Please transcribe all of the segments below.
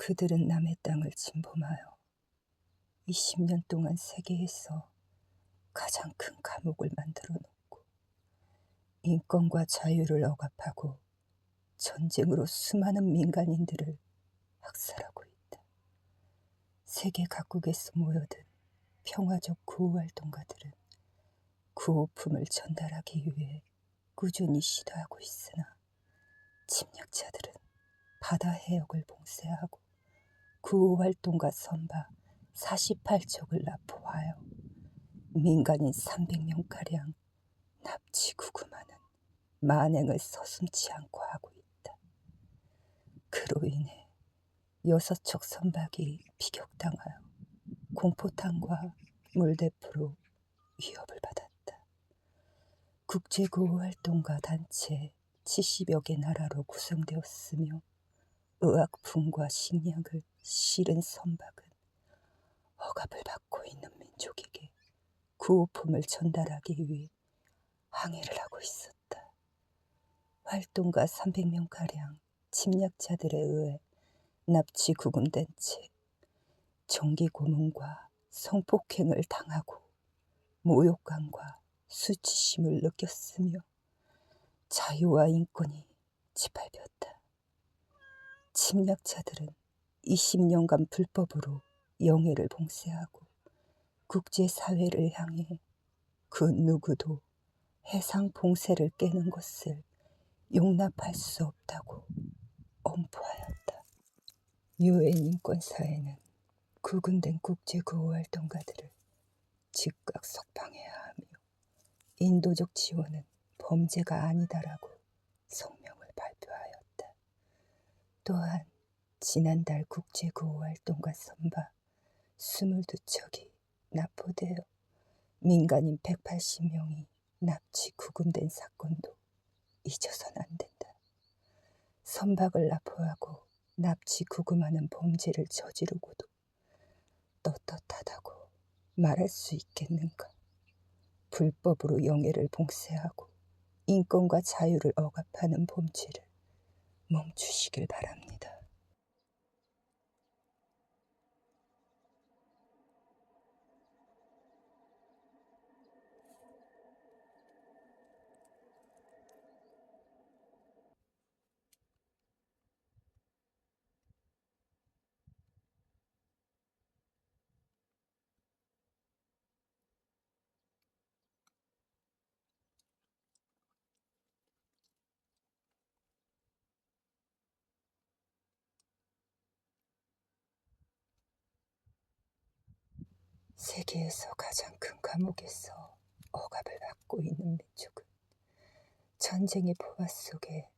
그들은 남의 땅을 침범하여 20년 동안 세계에서 가장 큰 감옥을 만들어 놓고 인권과 자유를 억압하고 전쟁으로 수많은 민간인들을 학살하고 있다. 세계 각국에서 모여든 평화적 구호활동가들은 구호품을 전달하기 위해 꾸준히 시도하고 있으나 침략자들은 바다 해역을 봉쇄하고 구호활동가 선박 48척을 납포하여 민간인 300명가량 납치 구금하는 만행을 서슴지 않고 하고 있다. 그로 인해 6척 선박이 피격당하여 공포탄과 물대포로 위협을 받았다. 국제구호활동가 단체 70여 개 나라로 구성되었으며 의약품과 식량을 실은 선박은 억압을 받고 있는 민족에게 구호품을 전달하기 위해 항해를 하고 있었다. 활동가 300명가량 침략자들에 의해 납치 구금된 채 정기 고문과 성폭행을 당하고 모욕감과 수치심을 느꼈으며 자유와 인권이 짓밟혔다. 침략자들은 20년간 불법으로 영해를 봉쇄하고 국제사회를 향해 그 누구도 해상 봉쇄를 깨는 것을 용납할 수 없다고 엄포하였다. 유엔 인권사회는 구금된 국제구호활동가들을 즉각 석방해야 하며 인도적 지원은 범죄가 아니다라고 성명을 발표하였다. 또한 지난달 국제구호활동가 선박 22척이 납포되어 민간인 180명이 납치 구금된 사건도 잊어서는 안 된다. 선박을 납포하고 납치 구금하는 범죄를 저지르고도 떳떳하다고 말할 수 있겠는가? 불법으로 영해를 봉쇄하고 인권과 자유를 억압하는 범죄를 멈추시길 바랍니다. 세계에서 가장 큰 감옥에서 억압을 받고 있는 민족은 전쟁의 포화 속에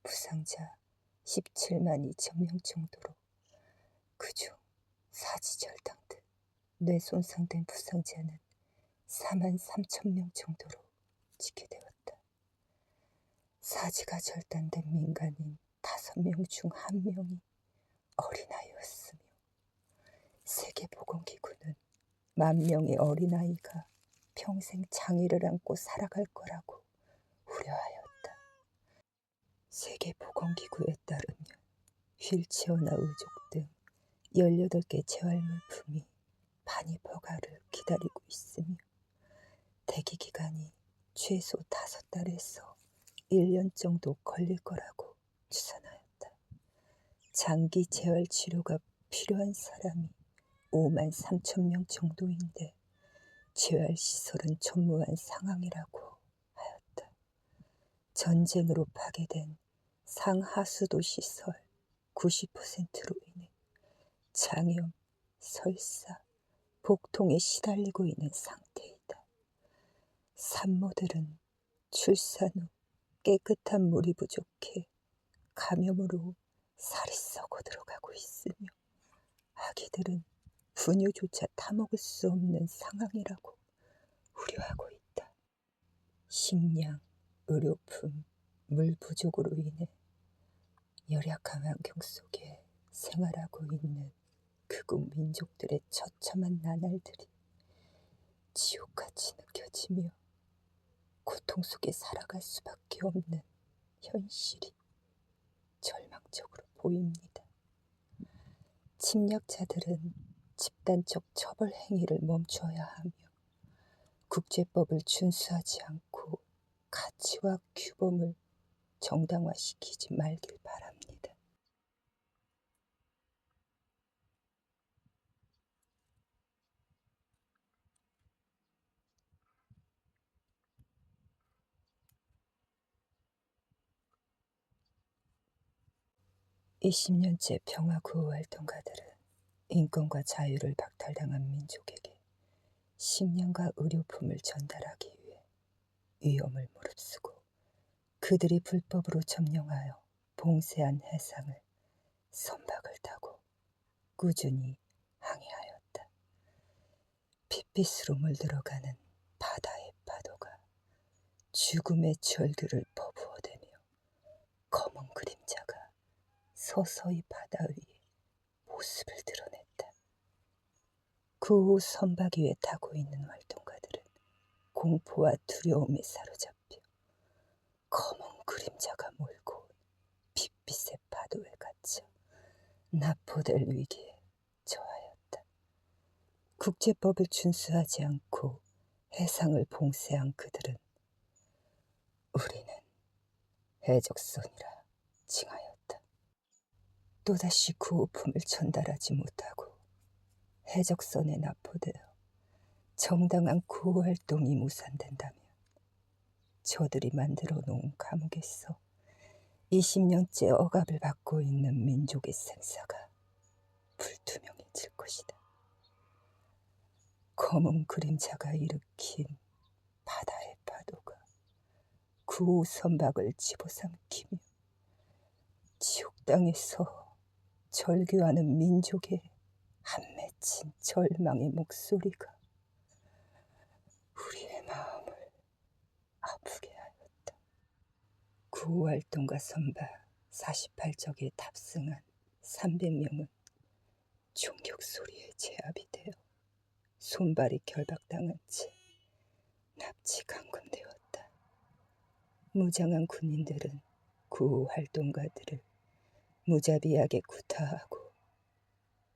부상자 17만 2천 명 정도로 그중 사지절당 등 뇌 손상된 부상자는 4만 3천 명 정도로 집계되었다. 사지가 절단된 민간인 5명 중 1명이 어린아이였으며 세계보건기구는 10,000명의 어린아이가 평생 장애를 안고 살아갈 거라고 우려하였다. 세계보건기구에 따르면 휠체어나 의족 등 18개 재활물품이 반입 허가를 기다리고 있으며 대기기간이 최소 5달에서 1년 정도 걸릴 거라고 추산하였다. 장기 재활치료가 필요한 사람이 5만 3천 명 정도인데 재활시설은 전무한 상황이라고 하였다. 전쟁으로 파괴된 상하수도 시설 90%로 인해 장염, 설사, 복통에 시달리고 있는 상태이다. 산모들은 출산 후 깨끗한 물이 부족해 감염으로 살이 썩어 들어가고 있으며 아기들은 분유조차 타먹을 수 없는 상황이라고 우려하고 있다. 식량, 의료품, 물 부족으로 인해 열악한 환경 속에 생활하고 있는 극우 민족들의 처참한 나날들이 지옥같이 느껴지며 고통 속에 살아갈 수밖에 없는 현실이 절망적으로 보입니다. 침략자들은 집단적 처벌 행위를 멈춰야 하며 국제법을 준수하지 않고 가치와 규범을 정당화시키지 말길 바랍니다. (20년째) 평화구호 활동가들은 인권과 자유를 박탈당한 민족에게 식량과 의료품을 전달하기 위해 위험을 무릅쓰고 그들이 불법으로 점령하여 봉쇄한 해상을 선박을 타고 꾸준히 항해하였다. 핏빛으로 물들어가는 바다의 파도가 죽음의 절규를 퍼부어대며 검은 그림자가 서서히 바다 위에 모습을 드러냈다. 그 후 선박 위에 타고 있는 활동가들은 공포와 두려움에 사로잡혀 검은 그림자가 몰고 온 핏빛의 파도에 갇혀 납포될 위기에 처하였다. 국제법을 준수하지 않고 해상을 봉쇄한 그들은 우리는 해적선이라 칭하였다. 또다시 구호품을 전달하지 못하고 해적선에 납포되어 정당한 구호활동이 무산된다면 저들이 만들어 놓은 감옥에서 20년째 억압을 받고 있는 민족의 생사가 불투명해질 것이다. 검은 그림자가 일으킨 바다의 파도가 그 선박을 집어삼키며 지옥 땅에서 절규하는 민족의 한 맺힌 절망의 목소리가 우리의 마음을 아프게 하였다. 구호활동가 선박 48척에 탑승한 300명은 총격 소리에 제압이 되어 손발이 결박당한 채 납치 감금되었다. 무장한 군인들은 구호활동가들을 무자비하게 구타하고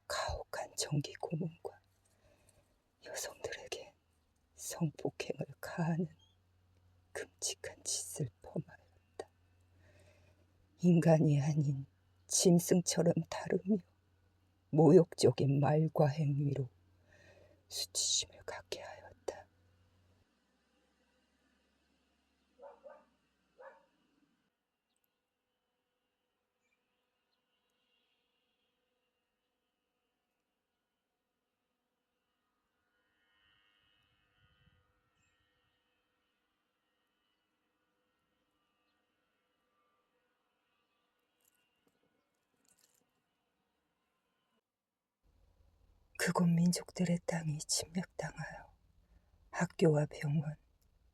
가혹한 전기 고문과 여성들에게 성폭행을 가하는 끔찍한 짓을 범하였다. 인간이 아닌 짐승처럼 다루며 모욕적인 말과 행위로 수치심을 갖게 하였다. 그곳 민족들의 땅이 침략당하여 학교와 병원,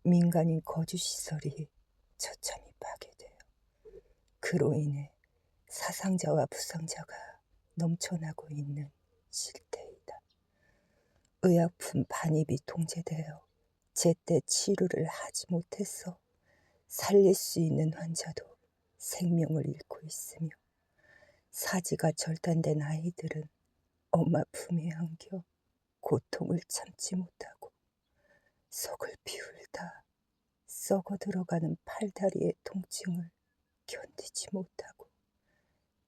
민간인 거주시설이 처참히 파괴되어 그로 인해 사상자와 부상자가 넘쳐나고 있는 실태이다. 의약품 반입이 통제되어 제때 치료를 하지 못해서 살릴 수 있는 환자도 생명을 잃고 있으며 사지가 절단된 아이들은 엄마 품에 안겨 고통을 참지 못하고 속을 비울다 썩어 들어가는 팔다리의 통증을 견디지 못하고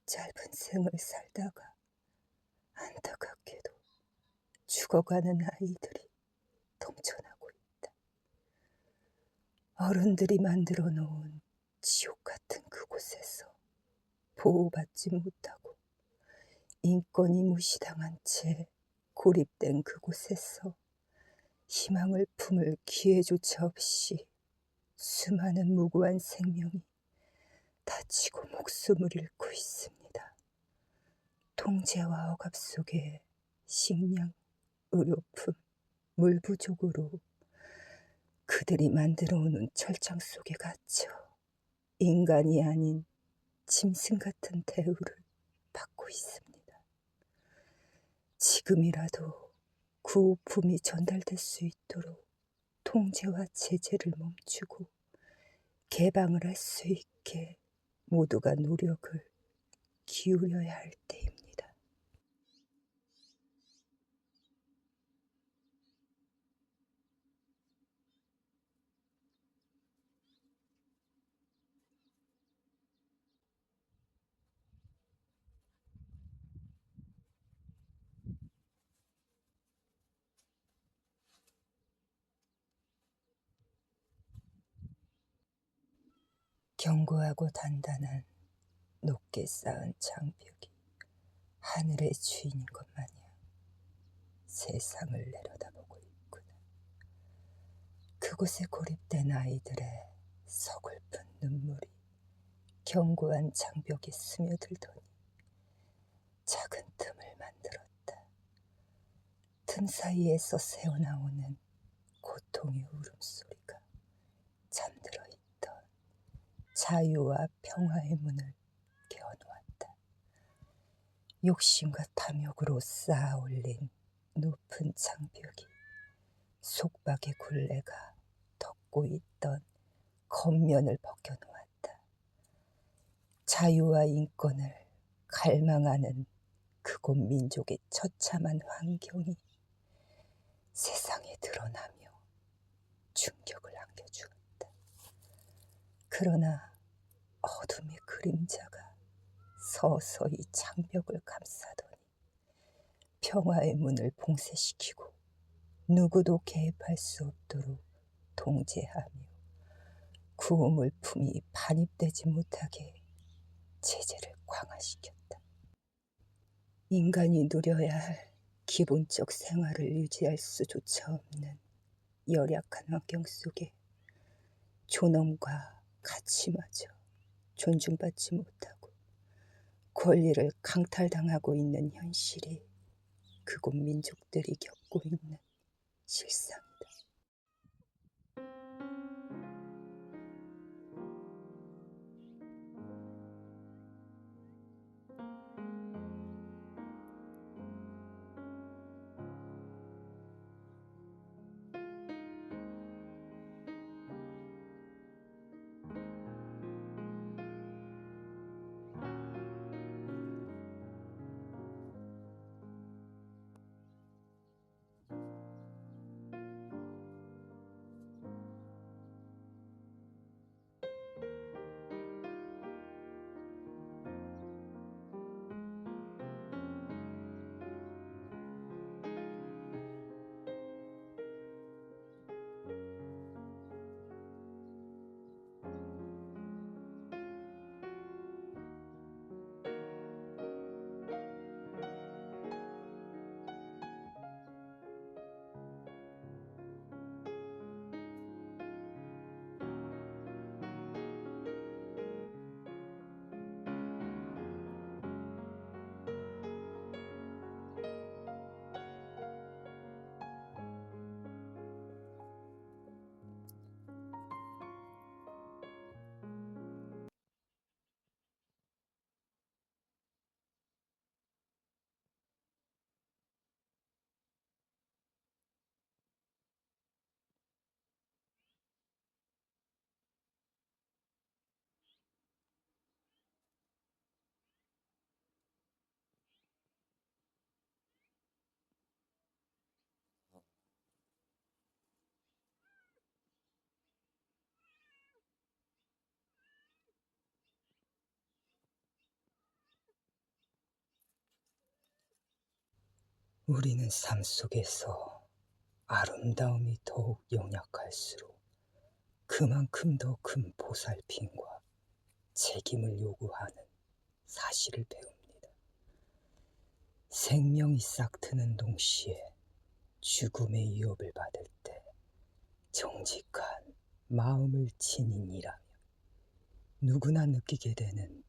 짧은 생을 살다가 안타깝게도 죽어가는 아이들이 넘쳐나고 있다. 어른들이 만들어 놓은 지옥 같은 그곳에서 보호받지 못하고 인권이 무시당한 채 고립된 그곳에서 희망을 품을 기회조차 없이 수많은 무고한 생명이 다치고 목숨을 잃고 있습니다. 통제와 억압 속에 식량, 의료품, 물 부족으로 그들이 만들어 오는 철장 속에 갇혀 인간이 아닌 짐승 같은 대우를 받고 있습니다. 지금이라도 구호품이 전달될 수 있도록 통제와 제재를 멈추고 개방을 할 수 있게 모두가 노력을 기울여야 할 때입니다. 견고하고 단단한 높게 쌓은 장벽이 하늘의 주인인 것 마냥 세상을 내려다보고 있구나. 그곳에 고립된 아이들의 서글픈 눈물이 견고한 장벽에 스며들더니 작은 틈을 만들었다. 틈 사이에서 새어나오는 고통의 울음소리가 잠들어 있던 자유와 평화의 문을 깨워놓았다. 욕심과 탐욕으로 쌓아 올린 높은 장벽이 속박의 굴레가 덮고 있던 겉면을 벗겨놓았다. 자유와 인권을 갈망하는 그곳 민족의 처참한 환경이 세상에 드러나며 충격을 안겨주었다. 그러나 어둠의 그림자가 서서히 장벽을 감싸더니 평화의 문을 봉쇄시키고 누구도 개입할 수 없도록 통제하며 구음을 품이 반입되지 못하게 제재를 강화시켰다. 인간이 누려야 할 기본적 생활을 유지할 수조차 없는 열악한 환경 속에 존엄과 가치마저 존중받지 못하고 권리를 강탈당하고 있는 현실이 그곳 민족들이 겪고 있는 실상이다. 우리는 삶 속에서 아름다움이 더욱 영약할수록 그만큼 더 큰 보살핌과 책임을 요구하는 사실을 배웁니다. 생명이 싹트는 동시에 죽음의 위협을 받을 때 정직한 마음을 지닌이라면 누구나 느끼게 되는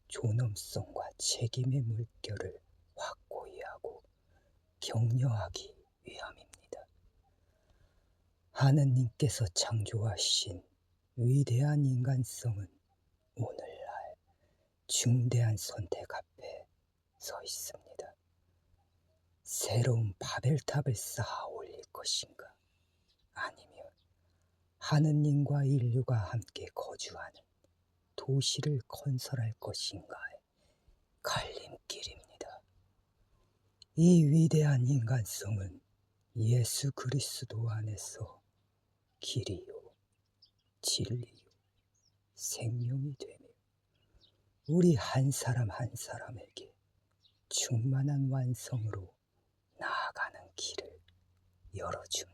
존엄성과 책임의 물결을 확고히 하고 격려하기 위함입니다. 하느님께서 창조하신 위대한 인간성은 오늘날 중대한 선택 앞에 서 있습니다. 새로운 바벨탑을 쌓아 올릴 것인가? 아니면 하느님과 인류가 함께 거주하는 도시를 건설할 것인가의 갈림길입니다. 이 위대한 인간성은 예수 그리스도 안에서 길이요, 진리요, 생명이 되며 우리 한 사람 한 사람에게 충만한 완성으로 나아가는 길을 열어줍니다.